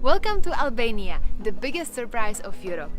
Welcome to Albania, the biggest surprise of Europe.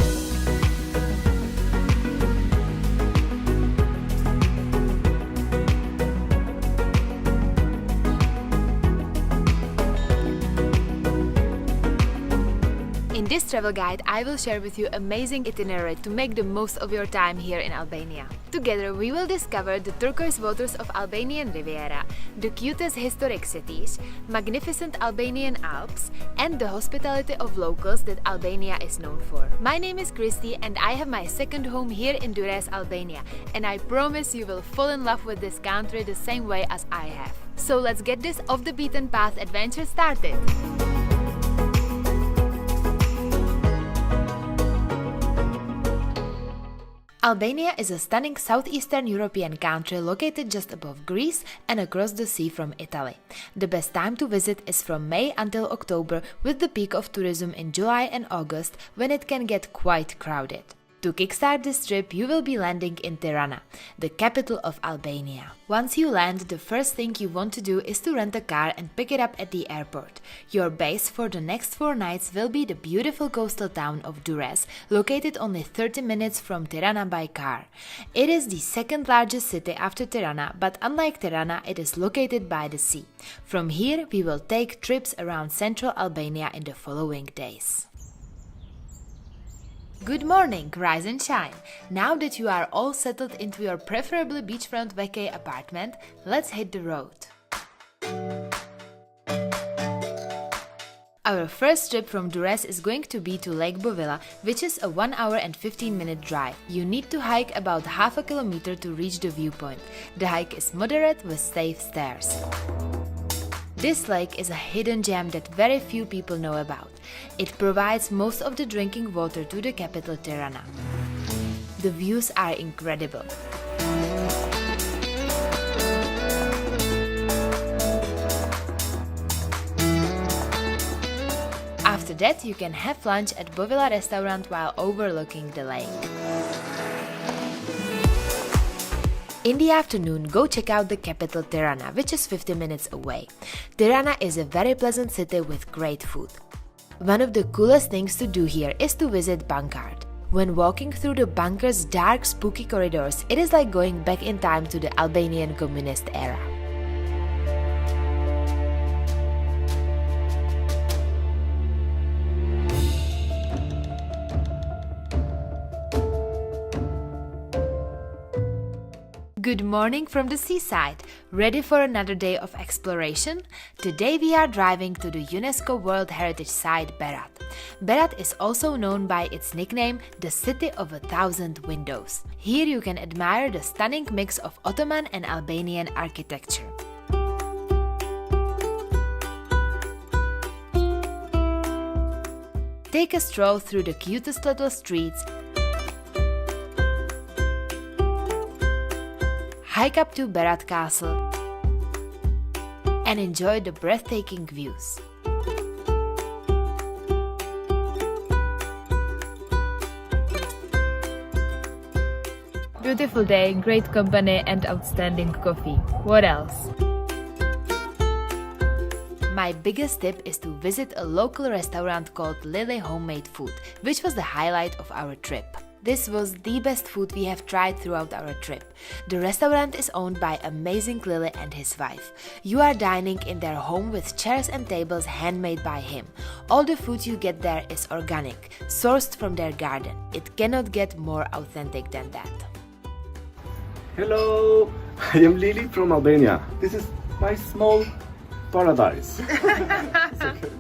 In this travel guide, I will share with you amazing itinerary to make the most of your time here in Albania. Together, we will discover the turquoise waters of Albanian Riviera, the cutest historic cities, magnificent Albanian Alps, and the hospitality of locals that Albania is known for. My name is Christy and I have my second home here in Durrës, Albania, and I promise you will fall in love with this country the same way as I have. So let's get this off the beaten path adventure started! Albania is a stunning southeastern European country located just above Greece and across the sea from Italy. The best time to visit is from May until October, with the peak of tourism in July and August, when it can get quite crowded. To kickstart this trip, you will be landing in Tirana, the capital of Albania. Once you land, the first thing you want to do is to rent a car and pick it up at the airport. Your base for the next 4 nights will be the beautiful coastal town of Durrës, located only 30 minutes from Tirana by car. It is the second largest city after Tirana, but unlike Tirana, it is located by the sea. From here, we will take trips around central Albania in the following days. Good morning, rise and shine! Now that you are all settled into your preferably beachfront vacay apartment, let's hit the road. Our first trip from Durrës is going to be to Lake Bovilla, which is a 1 hour and 15-minute drive. You need to hike about half a kilometer to reach the viewpoint. The hike is moderate with safe stairs. This lake is a hidden gem that very few people know about. It provides most of the drinking water to the capital Tirana. The views are incredible. After that, you can have lunch at Bovilla restaurant while overlooking the lake. In the afternoon, go check out the capital Tirana, which is 50 minutes away. Tirana is a very pleasant city with great food. One of the coolest things to do here is to visit Bankart. When walking through the bunker's dark, spooky corridors, it is like going back in time to the Albanian communist era. Good morning from the seaside. Ready for another day of exploration? Today we are driving to the UNESCO World Heritage Site Berat. Berat is also known by its nickname, the City of 1,000 Windows. Here you can admire the stunning mix of Ottoman and Albanian architecture. Take a stroll through the cutest little streets, hike up to Berat Castle, and enjoy the breathtaking views. Beautiful day, great company and outstanding coffee. What else? My biggest tip is to visit a local restaurant called Lily Homemade Food, which was the highlight of our trip. This was the best food we have tried throughout our trip. The restaurant is owned by amazing Lily and his wife. You are dining in their home with chairs and tables handmade by him. All the food you get there is organic, sourced from their garden. It cannot get more authentic than that. Hello, I am Lily from Albania. This is my small paradise. It's okay.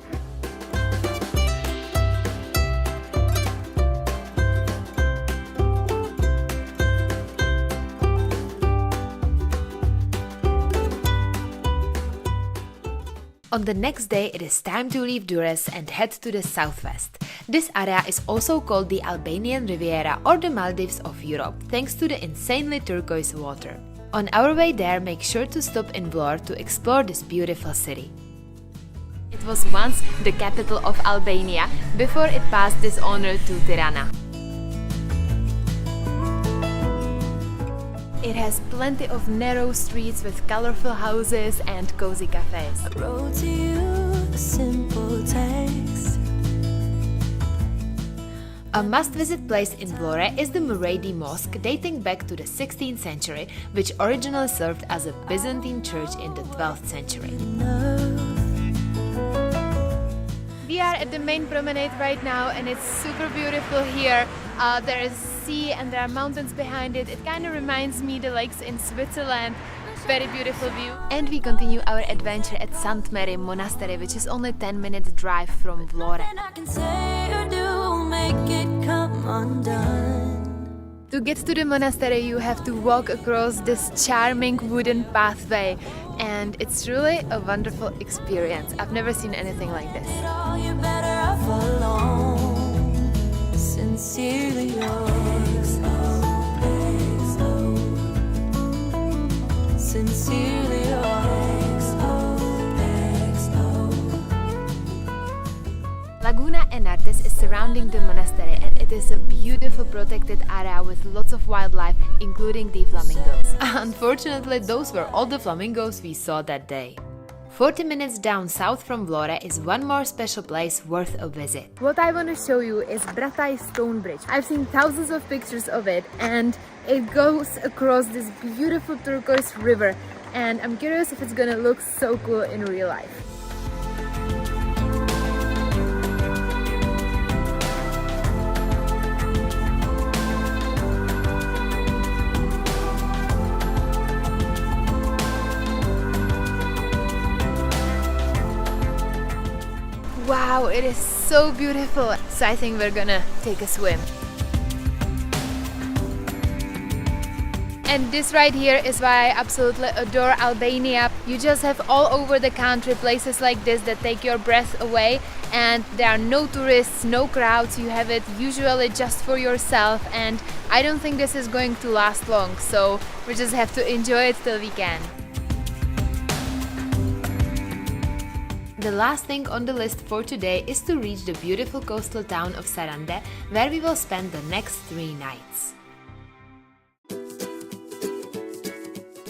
On the next day, it is time to leave Durrës and head to the southwest. This area is also called the Albanian Riviera or the Maldives of Europe, thanks to the insanely turquoise water. On our way there, make sure to stop in Vlorë to explore this beautiful city. It was once the capital of Albania before it passed this honor to Tirana. It has plenty of narrow streets with colorful houses and cozy cafes. I wrote to you a simple text. A must-visit place in Vlore is the Muradi Mosque, dating back to the 16th century, which originally served as a Byzantine church in the 12th century. We are at the main promenade right now and it's super beautiful here. There is sea and there are mountains behind it. It kind of reminds me the lakes in Switzerland. Very beautiful view. And we continue our adventure at St. Mary Monastery, which is only 10 minutes drive from Vlore. To get to the monastery you have to walk across this charming wooden pathway, and it's really a wonderful experience. I've never seen anything like this. Sincerely yours. Sincerely yours. Laguna Enartes is surrounding the monastery and it is a beautiful protected area with lots of wildlife, including the flamingos. Unfortunately, those were all the flamingos we saw that day. 40 minutes down south from Vlore is one more special place worth a visit. What I want to show you is Brataj Stone Bridge. I've seen thousands of pictures of it and it goes across this beautiful turquoise river, and I'm curious if it's gonna look so cool in real life. Wow, it is so beautiful. So I think we're gonna take a swim. And this right here is why I absolutely adore Albania. You just have all over the country places like this that take your breath away, and there are no tourists, no crowds. You have it usually just for yourself, and I don't think this is going to last long, so we just have to enjoy it till we can. The last thing on the list for today is to reach the beautiful coastal town of Sarande, where we will spend the next 3 nights.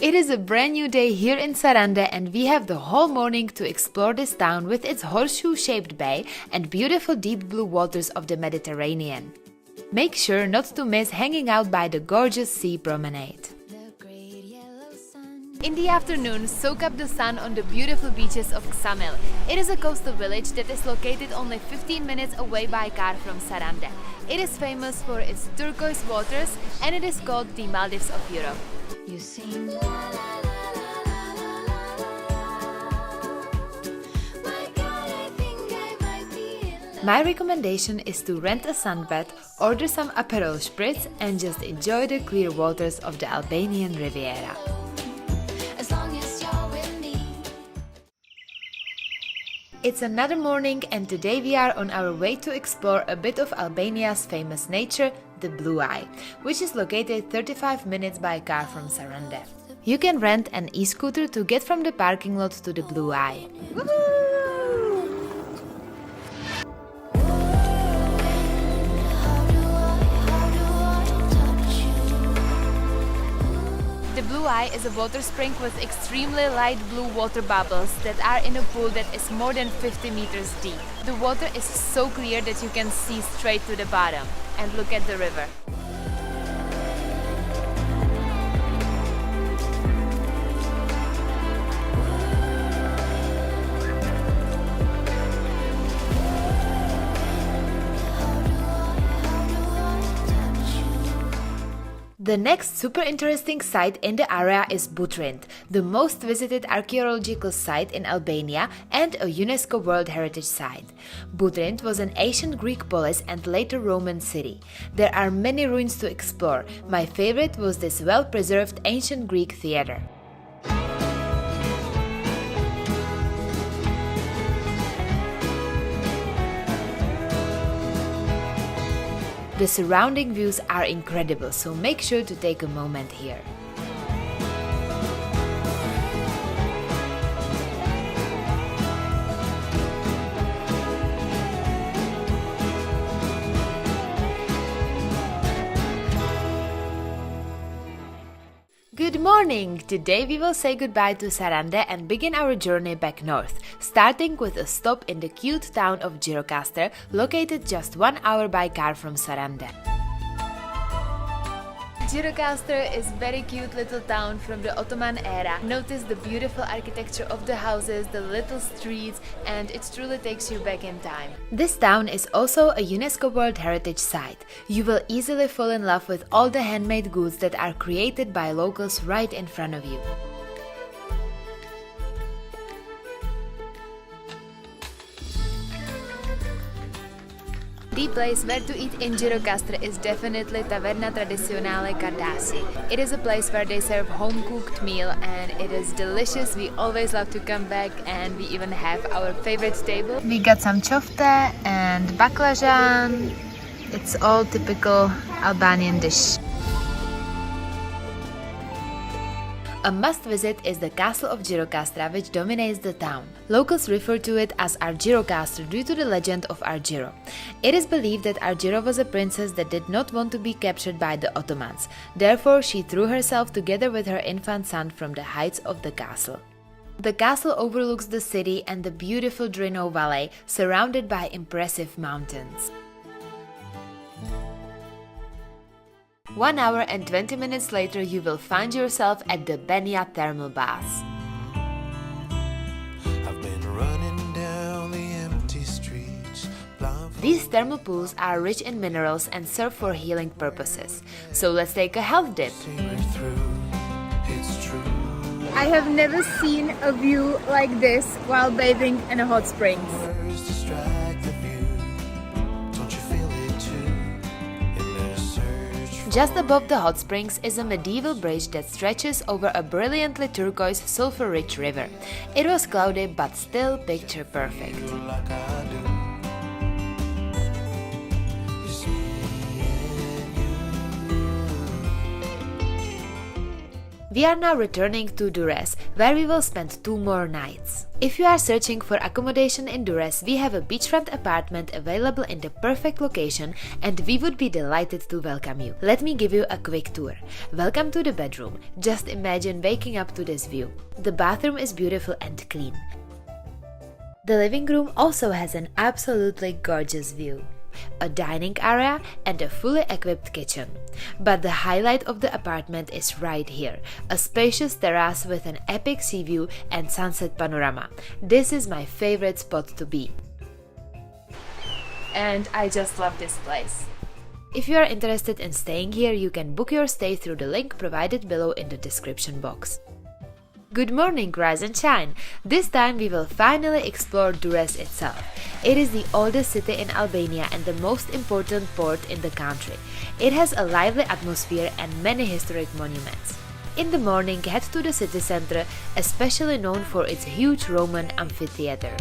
It is a brand new day here in Sarande and we have the whole morning to explore this town with its horseshoe-shaped bay and beautiful deep blue waters of the Mediterranean. Make sure not to miss hanging out by the gorgeous sea promenade. In the afternoon, soak up the sun on the beautiful beaches of Ksamil. It is a coastal village that is located only 15 minutes away by car from Sarande. It is famous for its turquoise waters and it is called the Maldives of Europe. You sing. My recommendation is to rent a sunbed, order some Aperol Spritz and just enjoy the clear waters of the Albanian Riviera. It's another morning and today we are on our way to explore a bit of Albania's famous nature, the Blue Eye, which is located 35 minutes by car from Sarande. You can rent an e-scooter to get from the parking lot to the Blue Eye. The Blue Eye is a water spring with extremely light blue water bubbles that are in a pool that is more than 50 meters deep. The water is so clear that you can see straight to the bottom. And look at the river. The next super interesting site in the area is Butrint, the most visited archaeological site in Albania and a UNESCO World Heritage Site. Butrint was an ancient Greek polis and later Roman city. There are many ruins to explore. My favorite was this well-preserved ancient Greek theater. The surrounding views are incredible, so make sure to take a moment here. Good morning! Today we will say goodbye to Sarande and begin our journey back north, starting with a stop in the cute town of Gjirokastra, located just 1 hour by car from Sarande. Gjirokastra is very cute little town from the Ottoman era. Notice the beautiful architecture of the houses, the little streets, and it truly takes you back in time. This town is also a UNESCO World Heritage Site. You will easily fall in love with all the handmade goods that are created by locals right in front of you. The place where to eat in Gjirokastra is definitely Taverna Tradizionale Kardasi. It is a place where they serve home-cooked meal and it is delicious. We always love to come back and we even have our favorite table. We got some chofte and baklajan. It's all typical Albanian dish. A must-visit is the castle of Gjirokastra, which dominates the town. Locals refer to it as Argjirokastra due to the legend of Argjiro. It is believed that Argjiro was a princess that did not want to be captured by the Ottomans. Therefore, she threw herself together with her infant son from the heights of the castle. The castle overlooks the city and the beautiful Drino Valley, surrounded by impressive mountains. 1 hour and 20 minutes later, you will find yourself at the Benya thermal baths. I've been running down the empty streets. These thermal pools are rich in minerals and serve for healing purposes. So let's take a health dip. I have never seen a view like this while bathing in a hot springs. Just above the hot springs is a medieval bridge that stretches over a brilliantly turquoise, sulfur-rich river. It was cloudy but still picture perfect. We are now returning to Durrës, where we will spend 2 more nights. If you are searching for accommodation in Durrës, we have a beachfront apartment available in the perfect location and we would be delighted to welcome you. Let me give you a quick tour. Welcome to the bedroom. Just imagine waking up to this view. The bathroom is beautiful and clean. The living room also has an absolutely gorgeous view, a dining area and a fully equipped kitchen. But the highlight of the apartment is right here, a spacious terrace with an epic sea view and sunset panorama. This is my favorite spot to be. And I just love this place. If you are interested in staying here, you can book your stay through the link provided below in the description box. Good morning, rise and shine! This time we will finally explore Durrës itself. It is the oldest city in Albania and the most important port in the country. It has a lively atmosphere and many historic monuments. In the morning, head to the city center, especially known for its huge Roman amphitheater.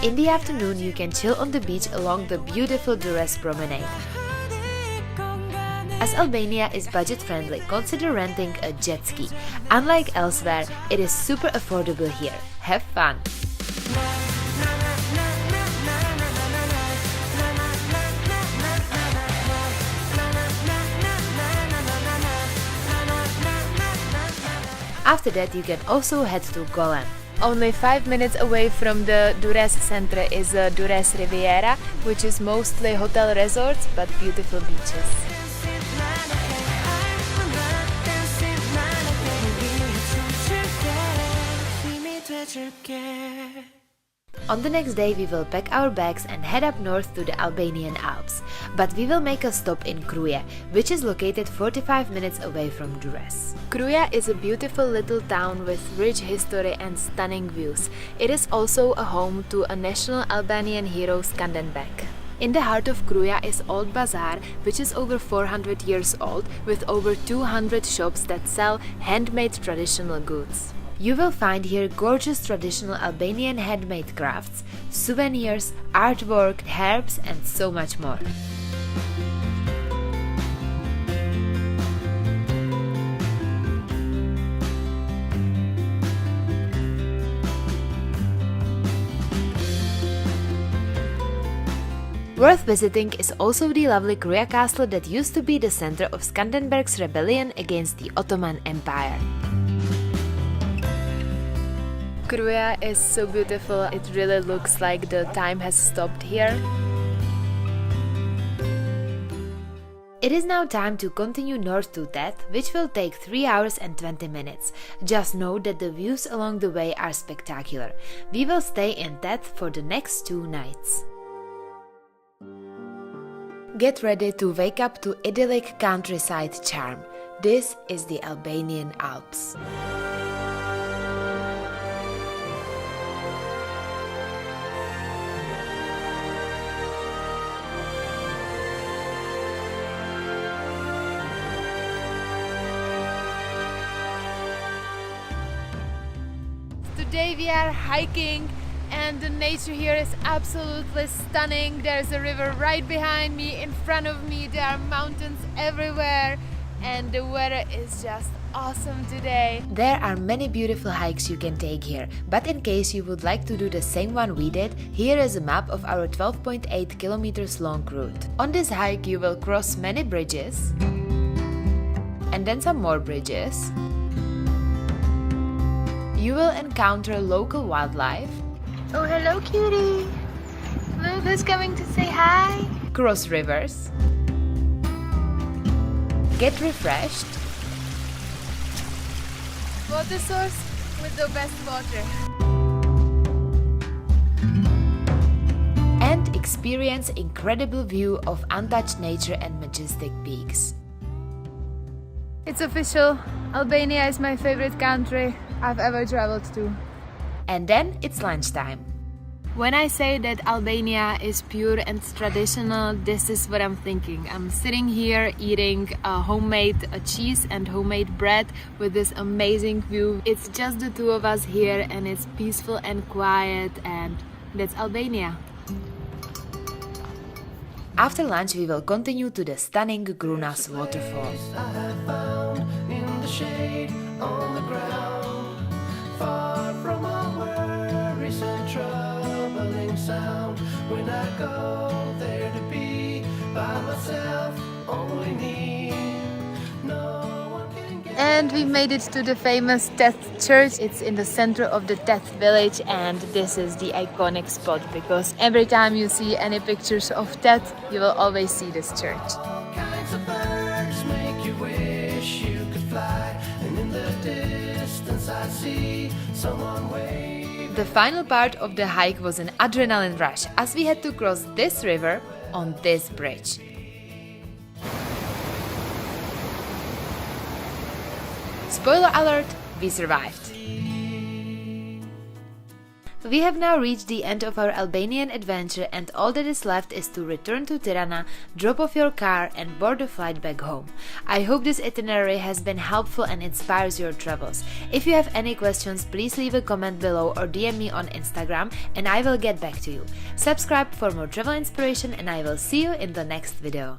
In the afternoon, you can chill on the beach along the beautiful Durrës promenade. As Albania is budget-friendly, consider renting a jet ski. Unlike elsewhere, it is super affordable here. Have fun! After that, you can also head to Golan. Only 5 minutes away from the Durrës center is Durrës Riviera, which is mostly hotel resorts but beautiful beaches. On the next day we will pack our bags and head up north to the Albanian Alps, but we will make a stop in Kruja, which is located 45 minutes away from Durrës. Kruja is a beautiful little town with rich history and stunning views. It is also a home to a national Albanian hero, Skanderbeg. In the heart of Kruja is Old Bazaar, which is over 400 years old, with over 200 shops that sell handmade traditional goods. You will find here gorgeous traditional Albanian handmade crafts, souvenirs, artwork, herbs and so much more. Worth visiting is also the lovely Kruja castle that used to be the center of Skanderberg's rebellion against the Ottoman Empire. Kruja is so beautiful, it really looks like the time has stopped here. It is now time to continue north to Tet, which will take 3 hours and 20 minutes. Just know that the views along the way are spectacular. We will stay in Tet for the next 2 nights. Get ready to wake up to idyllic countryside charm. This is the Albanian Alps. Today we are hiking and the nature here is absolutely stunning. There's a river right behind me, in front of me, there are mountains everywhere and the weather is just awesome today. There are many beautiful hikes you can take here, but in case you would like to do the same one we did, here is a map of our 12.8 kilometers long route. On this hike you will cross many bridges and then some more bridges. You will encounter local wildlife. Oh, hello, cutie. Look who's coming to say hi. Cross rivers. Get refreshed. Water source with the best water. And experience incredible view of untouched nature and majestic peaks. It's official. Albania is my favorite country I've ever traveled to. And then it's lunchtime. When I say that Albania is pure and traditional, this is what I'm thinking. I'm sitting here eating homemade cheese and homemade bread with this amazing view. It's just the two of us here and it's peaceful and quiet, and that's Albania. After lunch we will continue to the stunning Grunas waterfall. On the ground, far from all worries and troubling sound. When I go there to be by myself, only me. No one can get. And we made it to the famous Tet church. It's in the center of the Tet village and this is the iconic spot because every time you see any pictures of Tet, you will always see this church. All kinds of birds make you wish you could fly. In the distance I see someone wave. The final part of the hike was an adrenaline rush as we had to cross this river on this bridge. Spoiler alert, we survived. We have now reached the end of our Albanian adventure and all that is left is to return to Tirana, drop off your car and board the flight back home. I hope this itinerary has been helpful and inspires your travels. If you have any questions, please leave a comment below or DM me on Instagram and I will get back to you. Subscribe for more travel inspiration and I will see you in the next video.